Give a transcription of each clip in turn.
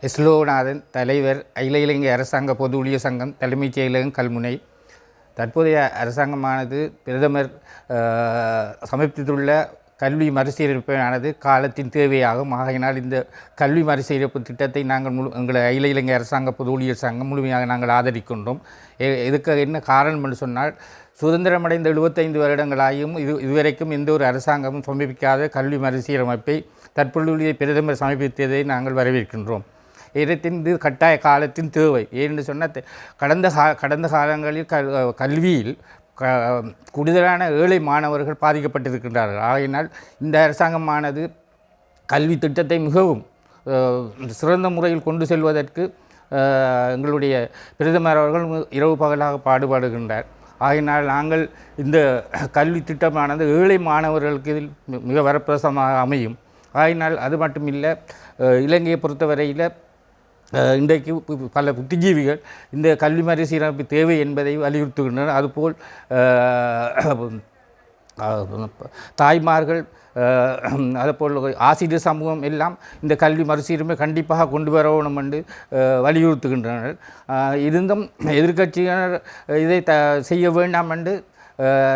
எஸ்லோநாதன், தலைவர், அகில இலங்கை அரசாங்க பொது ஊழியர் சங்கம், தலைமைச் செயலகம், கல்முனை. தற்போதைய அரசாங்கமானது பிரதமர் சமர்ப்பித்துள்ள கல்வி மறுசீரமைப்பானது காலத்தின் தேவையாகும். ஆகையினால் இந்த கல்வி மறுசீரமைப்பு திட்டத்தை நாங்கள் எங்கள் அகில இலங்கை அரசாங்க பொது ஊழியர் சங்கம் முழுமையாக நாங்கள் ஆதரிக்கின்றோம். இதுக்கு என்ன காரணம் என்று சொன்னால், சுதந்திரமடைந்த 75 வருடங்களாயும் இதுவரைக்கும் எந்த ஒரு அரசாங்கமும் சமர்ப்பிக்காத கல்வி மறுசீரமைப்பை தற்பொழுதைய பிரதமர் சமர்ப்பித்ததை நாங்கள் வரவேற்கின்றோம். இது கட்டாய காலத்தின் தேவை. ஏனென்று சொன்னால், கடந்த காலங்களில் கல்வியில் கூடுதலான ஏழை மாணவர்கள் பாதிக்கப்பட்டிருக்கின்றார்கள். ஆகையினால் இந்த அரசாங்கமானது கல்வி திட்டத்தை மிகவும் சிறந்த முறையில் கொண்டு செல்வதற்கு எங்களுடைய பிரதமர் அவர்கள் இரவு பகலாக பாடுபடுகின்றார். ஆகையினால் நாங்கள் இந்த கல்வி திட்டமானது ஏழை மாணவர்களுக்கு இதில் மிக வரப்பிரசமாக அமையும். ஆகையினால் அது மட்டுமில்லை, இலங்கையை பொறுத்தவரையில் இன்றைக்கு பல புத்திஜீவிகள் இந்த கல்வி மறுசீரமைப்பு தேவை என்பதை வலியுறுத்துகின்றனர். அதுபோல் தாய்மார்கள், அதுபோல் ஆசிரியர் சமூகம் எல்லாம் இந்த கல்வி மறுசீரமை கண்டிப்பாக கொண்டு வரணும் என்று வலியுறுத்துகின்றனர். இருந்தும் எதிர்க்கட்சியினர் இதை செய்ய வேண்டாம் என்று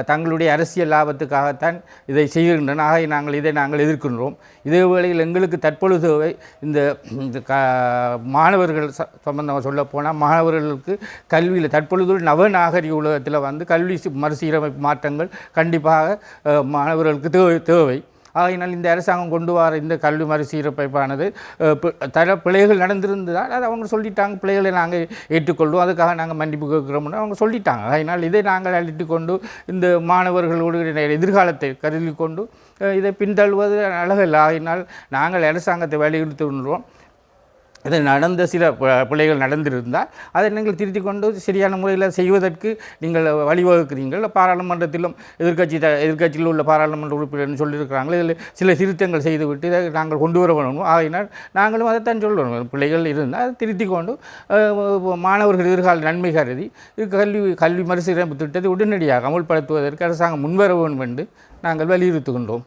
தங்களுடைய அரசியல் லாபத்துக்காகத்தான் இதை செய்கின்றன. ஆக நாங்கள் எதிர்க்கின்றோம். இதே வேளையில் எங்களுக்கு தற்பொழுது தேவை இந்த மாணவர்கள் சம்பந்தமாக சொல்லப்போனால், மாணவர்களுக்கு கல்வியில் தற்பொழுது நவநாகரிக உலகத்தில் கல்வி மறுசீரமைப்பு மாற்றங்கள் கண்டிப்பாக மாணவர்களுக்கு தேவை. ஆகையினால் இந்த அரசாங்கம் கொண்டு வர இந்த கல்வி மறுசீரமைப்பானது பிழைகள் நடந்திருந்ததால் அது அவங்க சொல்லிட்டாங்க, பிழைகளை நாங்கள் ஏற்றுக்கொள்வோம், அதுக்காக நாங்கள் மன்னிப்பு கேட்குறோம்னு அவங்க சொல்லிட்டாங்க. ஆகையினால் இதை நாங்கள் அழித்து கொண்டு இந்த மாணவர்களோடு எதிர்காலத்தை கருதி கொண்டு இதை பின்தள்ளுவது அழகல்ல. ஆகையினால் நாங்கள் அரசாங்கத்தை வலியுறுத்துகின்றோம். இது நடந்த சில பிழைகள் நடந்திருந்தால் அதை நீங்கள் திருத்தி கொண்டு சரியான முறையில் செய்வதற்கு நீங்கள் வழிவகுக்கிறீர்கள். பாராளுமன்றத்திலும் எதிர்க்கட்சியில் உள்ள பாராளுமன்ற உறுப்பினர்னு சொல்லியிருக்கிறாங்க, இதில் சில திருத்தங்கள் செய்துவிட்டு இதை நாங்கள் கொண்டு வர வேணும். ஆகினால் நாங்களும் அதைத்தான் சொல்லணும். பிழைகள் இருந்தால் அதை திருத்தி கொண்டு மாணவர்கள் எதிர்கால நன்மை கருதி கல்வி மறுசீரமைப்பு திட்டத்தை உடனடியாக அமுல்படுத்துவதற்கு அரசாங்கம் முன்வர வேண்டும் என்று நாங்கள் வலியுறுத்துகின்றோம்.